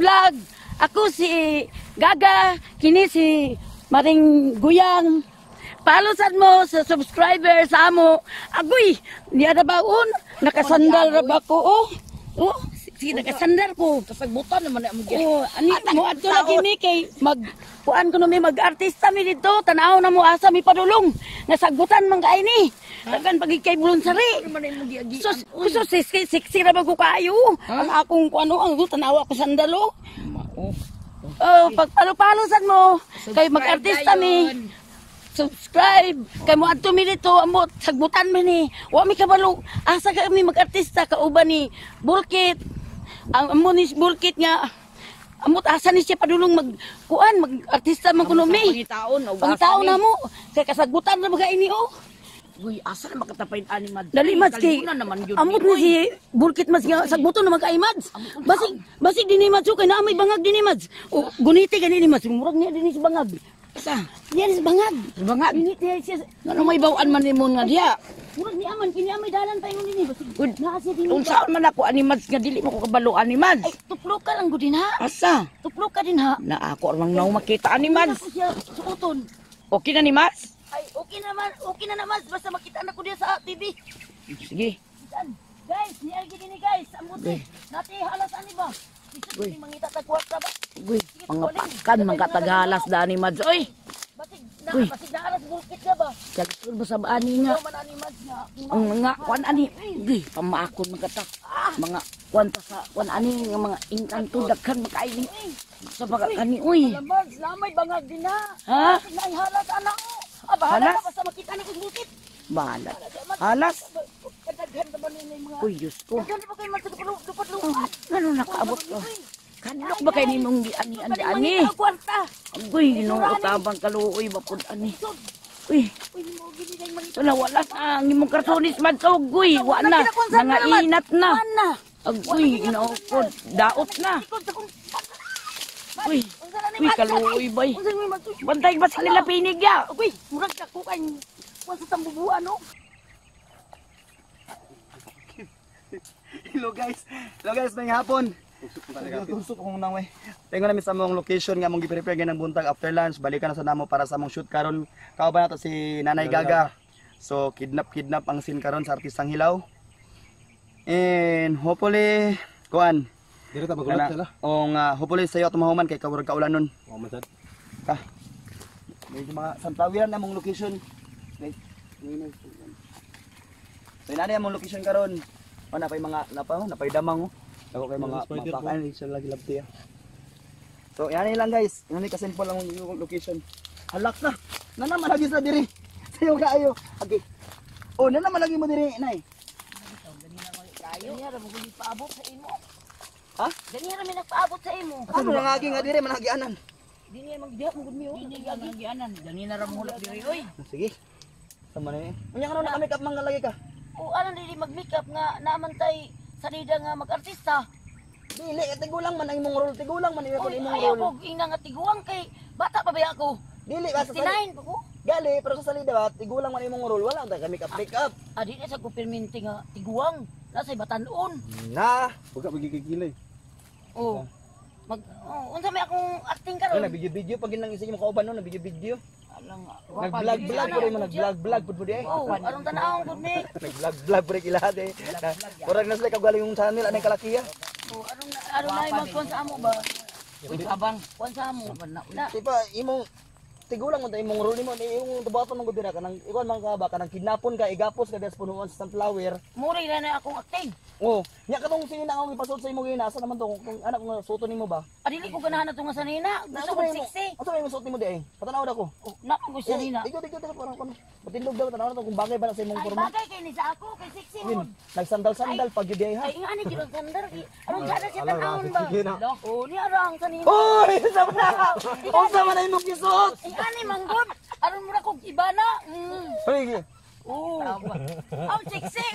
vlog. Ako si Gaga, kini si Maring Guyang. Palusan mo sa subscriber sa amo. Agoy, niya na baon. Nakasandal ra ba ko? Oh, sige nakasandal ko. Kasagbutan naman na mo Oh, ani mo adto lagi ni kay kuan ko no mag-artista mi dito. Tanaw na mo asa mi padulong. Nasagbutan man kay ni. Dagan pagi kay Bulunsari. Sus sexy ra ba ko kayo? Ang akong kuano ang tanaw ako sandalo. Oh, pagpalo-palosan mo kay mag-artista mi. Subscribe kay mo adto mi dito amot sagbutan mi ni wa mi kabalo asa ka mi mag-artista kauban ni Bulkit ang amo ni Bulkit nga amot asa ni siya padulong mag-artista man kuno mi pangitaon na mo kay kasagbutan na baga ini oh uy asa na makatapain ani mad dali mad kay amot ni si Bulkit mas nga sagbuton na magkay mads basig dinhi mads kay na may bangag dinhi mads o guniti gani ni mads murag niya dinhi si bangag. Asa? Yan is bangag. Bangag. Binit niya siya. Ano may bawaan man nimon nga diha? Murag ni aman kini amay dalan pa ingon dinhi basig. Good. Naasi dinhi. Unsaon man ako animads nga dili mo ko kabalo animads? Ay tuplok ka lang gud din ha. Asa? Tuplok ka din ha. Na ako lang naw makita animads. Ako siya suoton. Okay na ni Mads? Ay okay na naman basta makita na ko diya sa TV. Sige. Guys, ni algi dinhi guys. Amuti. Nati halas ani ba? Bisan ni mangita ta kwarta ba? Uy, pangapakan magkatagalas da ni Mads. Oy. Basig na aras Bulkit ka ba? Sagsul mo sa ani nga. Man ani Mads nga. Ang mga kwan ani. Uy, pamaakon magkata. Mga kwan pa sa kwan ani nga mga inkanto daghan makaini. Sa mga kani uy. Mads, lamay bangag din na. Ha? Nay halas ana. Aba halas basta makita ni ko Bulkit. Bahala. Halas. Kadaghan naman ni mga. Uy, Diyos ko. Kadaghan pa kay Mads dupat-lupat. Ano nakaabot ko? Kanok ba kay nimong ani? Ang kwarta. Uy, ginoo tabang kaluoy bapod ani. Uy, Uy, mo gini kay mangita. wala wala ang imong kartonis man to, uy, wa na. Mga inat na. Ana. Uy, ginoo ko, daot na. Uy, uy, kaluoy bay. Unsa may Mads? Bantay ba sa nila pinig ya? Uy, murag ka ko kay kuan sa tambubuan no. Hello guys, may hapon. Tusok kong nang way. Tengo namin sa mong location nga mong gi-prepare ng buntag after lunch. Balikan na sa namo para sa mong shoot karon. Kauban nato si Nanay Gaga. So kidnap ang scene karon sa Artistang Hilaw. And hopefully kuan Dili ta magulat sila. O nga hopefully sayo tumahuman kay kawurag kaulanon. O masad. Ka. Medyo mga sunflower na mong location. Okay. So inani ang mong location karon. O napay mga napay damang oh. Ako kay mga mapakan sa lagi labti. So yan lang guys. Ini ka simple lang yung location. Halak na. Na naman lagi sa diri. Sayo kaayo. Okay. Oh, na naman lagi mo diri, nay. Ganyan ra mo gid paabot sa imo. Ha? Ganyan ra mi nagpaabot sa imo. Ano nangagi nga diri managianan. Dini magdiha mo gud mi. Dili ka magianan, gani na ra mulak diri oy. Sige. Sama na eh. Unya ka na make up man lagi ka. O ano dili mag-makeup nga naaman tay sanida nga mag-artista. Dili, tigulang man ang imong role, tigulang man Oy, imong ayaw role. ko ina nga tiguang kay bata pa ba ako? Dili ba sa salida? 69 pa ko. Gali, pero sa salida ba, tigulang man imong role, wala ta make up. Ah, di na sa ko perminti nga tiguang. Nasa batanon. Na, Huwag ka magigigilay. Oh. Unsa may akong acting ano karon? na video pag nang isa mo kauban no, na video. Alang Nag-vlog pud mo, nag-vlog pud di eh. Oh, anong tanawon gud mi? Nag-vlog pud kilahad eh. Murag na sila kagaling yung channel anay kalakiya. Oh, anong na magkuan sa amo ba? Uy, abang. Kuan sa amo. Na, Di ba imong tigulang mo imong role mo, imong tubaton mo gud dira kanang ikaw man ka ba kanang kidnapon ka igapos ka des punuan sa sunflower. muri na akong acting. Oh, nya katong sino na akong ipasod sa imo gina asa naman to kung anak ko nga suto nimo ba? Adili ko ganahan na to nga sanina. Gusto ko sexy. Ano ba yung suot nimo di eh? Patanaw na ko. Oh, na ko sanina. Ikaw parang kono. Matindog daw tanaw na to kung bagay ba na sa imong Ay porma. bagay kay ni sa ako kay sexy Yun, mo. nagsandal-sandal pag yun ha. Ay nga ni gid sandar. Anong sada siya tanawon ba? Oh, ni arang sanina. Oy, sama na ka. Unsa man na imong gisuot? Ay ani manggod. Aron mo na kog ibana. Hoy, Oh. Ang sexy.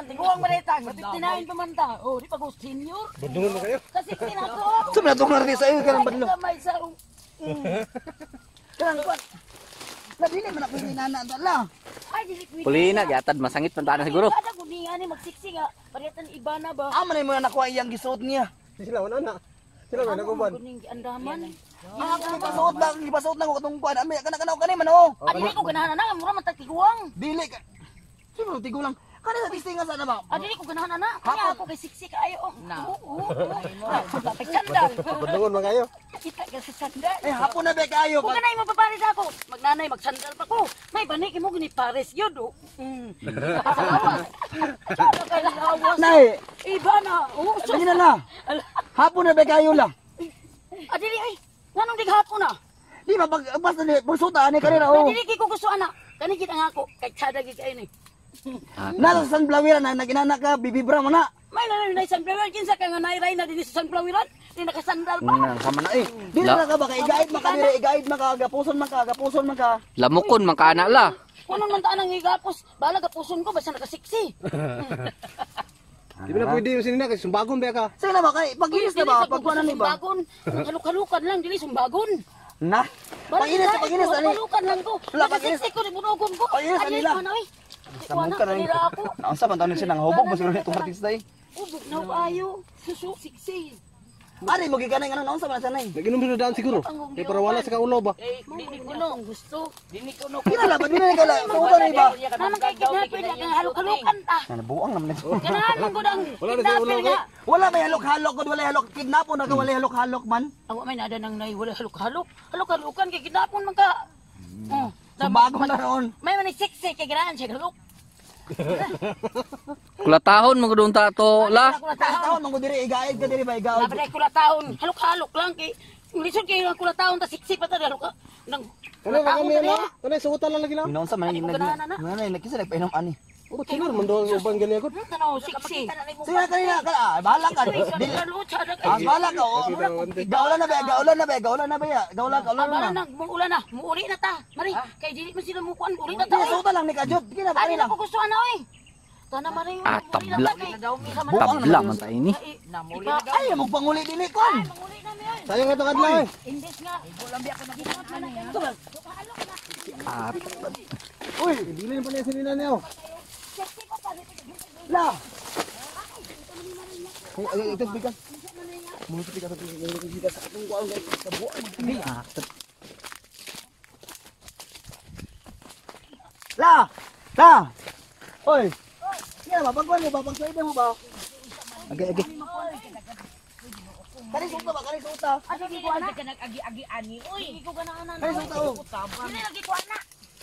Tiguang maretag. 59 pa man ta. Oh, di pa ko senior. Bandungan mo kayo. Kasi sexy na ko. sama na to nga rin sa iyo kanang badlo. May sa Kanang kwat. Nadili man ako ni nana dala. Ay dili ko. Pulina, gatad masangit man tayo siguro. Kada guni ani magsiksi nga. Parehatan ibana ba? Amo na mo nakuha iyang gisuot niya. Sila wala na. Sila ba naguban? Kuning andaman. Ako gipasuot lang ko katong kuan. Ami kana kani man oh. Dili ko ganahan na, mura man tagtiguang. Dili ka. Sino tigo lang. Kana sa tistingan sa na ba? Dili ko ganahan na. Kaya ako kay siksi kaayo. Oo. Dapat sandal. Badungon man kayo. Kita ka sa sandal. Eh hapon na be kayo. Kung ganay mo papares ako, magnanay magsandal pa ko. May baniki mo gini pares yun oh. Salamat. Sada ka lawas. Nay, Iba na. Oo, sige na. Hapon na be kayo lang. Dili ay. Nganong dighapon na? Di ba pag basta ni pagsuta ani kanina oh. Dili kay ko gusto ana. Kani kita nga ako kay sada gid kay ni. Nasa sunflower na naginana ka bibibra mo na. May nanay sunflower kinsa ka nga nairay na dinhi sa sunfloweran. Di nakasandal pa. Sama na eh. Di na ka ba kay guide maka gapuson man ka. Lamukon man kana la. Kuno man ta nang igapos. Bala gapuson ko basta nakasiksi. Di ba na pwede yung sinina kasi sumbagon ba ka? Sige na ba kay paginis na ba pag kuan ni ba? Sumbagon. Haluk-halukan lang dili sumbagon. Na. Paginis ani. Haluk-halukan lang ko. Wala, paginis. Nakasiksi ko di bunogon ko. Paginis, Ay, nila. ano, oy. Sa muka na rin. Naunsa man taon siya nang hubog mo siguro itong artista eh. Ubog na ayo. Susu siksi. Ari mo gikanay ano naunsa man sanay. Nag-inom na daan siguro. Kaya para wala sa kaulo ba? Dili ko no gusto. Dili ko no. Kilala ba dinay kala suutan ni ba? Naman kay kidnapper na kang haluk-halukan ta. Nabuang naman ito. Ganahan mo gud ang Wala na sa ulo, kidnapper nga. Wala may halok-halok kun wala halok kidnapo na ka wala halok-halok man. Awa may nada nang nay wala haluk-haluk. Haluk-halukan kay kidnapon man ka. Bago na ron. May man siksi kay ganahan siya haluk. Kulatahon mo gudong tato la. Taon mo diri igaid ka diri ba igaod. Laban ay kulatahon. Haluk-haluk lang kay lisod kay kulatahon ta siksi pa ta haluk. Nang Kani suutan lang lagi lang. Inaunsa man Ay, mo ganahan na. nanay nakisa nagpainom ani. O siguro man do ubang gali agad. tanaw siksi. Sige kanina ka bahala ka. Dili bahala ka oh. Gaulan na ba ya? Gaulan Abala na. na, muula na. Muuli na ta. Mari, kay dili man sila mukuan. Muuli na ta. Dili suutan lang ni Kajot. Kina ba Ani kanina? na ko gusto ana oy. Tana mari. Tabla. Tabla man tayo ni. Namuli Ay mo panguli dili kon. Muli na mi oy. Sayang ito kadlaw eh. Imbes nga. Bulambi ako magiging man yan. Uy, dili na pala yung sinina niyo. La. Ay ito bigas. Mo sa bigas sa atong kuan guys. Sa buwan. La. La. Oy. Kaya ba pagkuan mo ba pagsuide mo ba? Agi. Kani suta ba? Kani suta. Adi ko ana ka nag-agi-agi ani oy. Hindi ko ganahan na. Kani suta oh. Dili lagi ko ana.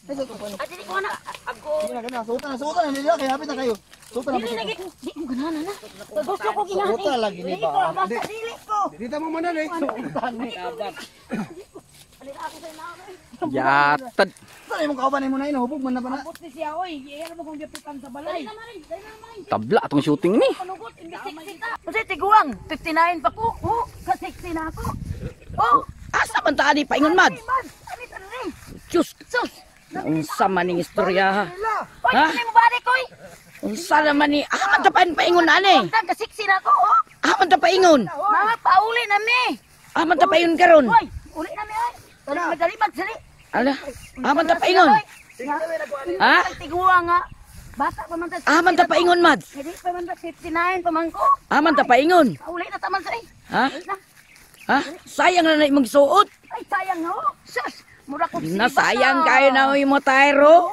Kani suta po. Adi ko ana. Ako. Kani suta na nila kay hapit na kayo. Suta na Dili ba? lagi. Di ko ganahan na. Gusto ko ginahan. Suta lagi ni ba? Basta dili ko. Dito mo manan eh. Yatad. Saan yung kauban mo na yun? Hubog man na ba na? Buti siya oy. Iyan mo kung giputan sa balay. Tabla atong shooting ni. Panugot, imbis 60 ta. Kasi tiguang, 59 pa ko. Oh, ka 60 na ako. Oh, Asa man ta ani paingon mad? man. Ani ta rin. Diyos, unsa man ning istorya ha? Oy, Ha? ano mo balik koy? Unsa naman ni aman ta paingon ani? Tag ka 60 na ako. Oh. Aman ta paingon. Mga pauli na mi. Aman ta paingon karon. Oy, uli na mi oy. Madali magsali. Ala, aman ta paingon. Ha? Tiguang nga. Bata pa man ta. Aman ta paingon mad. Hindi pa man ta 59 pa man ko. Aman ta paingon. Pauli na taman sa Ha? Uli na. Ha? Sayang na imong suot. Ay, sayang no. Sus, mura ko Nasayang kayo na mo tayro.